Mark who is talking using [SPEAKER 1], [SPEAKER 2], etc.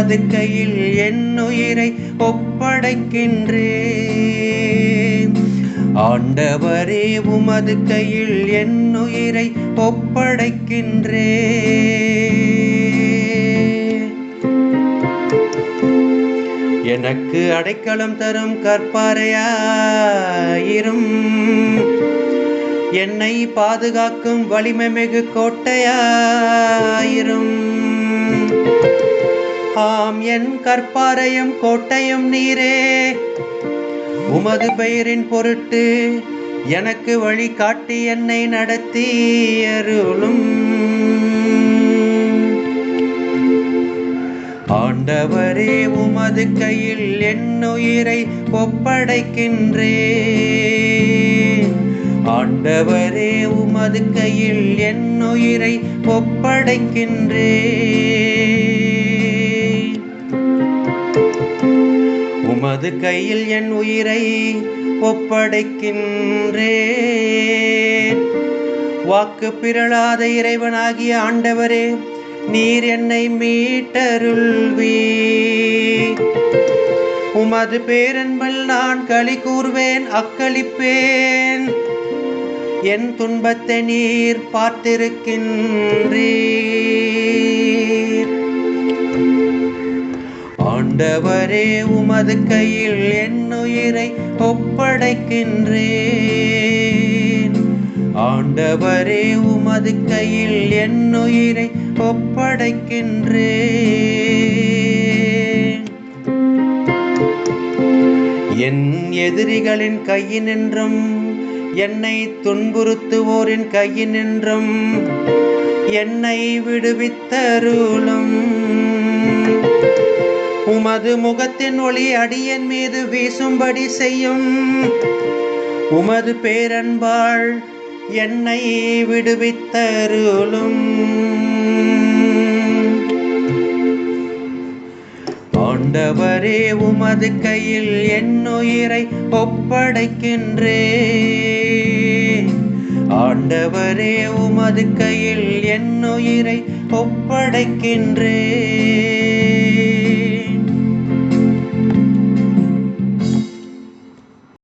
[SPEAKER 1] உமது கையில் என் உயிரை ஒப்படைக்கின்றேன். ஆண்டவரே உமது கையில் என் உயிரை ஒப்படைக்கின்றேன். எனக்கு அடைக்கலம் தரும் கற்பாரையாயிரும், என்னை பாதுகாக்கும் வலிமை மிகு கோட்டையாயிரும். ஆம், என் கற்பாரையும் கோட்டையும் நீரே. உமது பெயரின் பொருட்டு எனக்கு வழி காட்டி என்னை நடத்தி அருளும். ஆண்டவரே உமது கையில் என் உயிரை ஒப்படைக்கின்றேன். ஆண்டவரே உமது கையில் என் உயிரை ஒப்படைக்கின்றேன். உமது கையில் என் உயிரை ஒப்படைக்கின்றேன். வாக்கு பிறழாத இறைவனாகிய ஆண்டவரே, நீர் என்னை மீட்டருள்வீர். உமது பேரன்பில் நான் களி கூர்வேன், அக்களிப்பேன். என் துன்பத்தை நீர் பார்த்திருக்கின்றீர். ஆண்டவரே உமது கையில் என் உயிரை ஒப்படைக்கின்றேன். ஆண்டவரே உமது கையில் என் உயிரை ஒப்படைக்கின்றேன். என் எதிரிகளின் கையினின்றும் என்னை துன்புறுத்துவோரின் கையினின்றும் என்னை விடுவித்தருளும். உமது முகத்தின் ஒளி அடியேன் மீது வீசும்படி செய்யும். உமது பேரன்பால் என்னை விடுவித்தருளும். ஆண்டவரே உமது கையில் என் உயிரை ஒப்படைக்கின்றேன். ஆண்டவரே உமது கையில் என் உயிரை ஒப்படைக்கின்றேன்.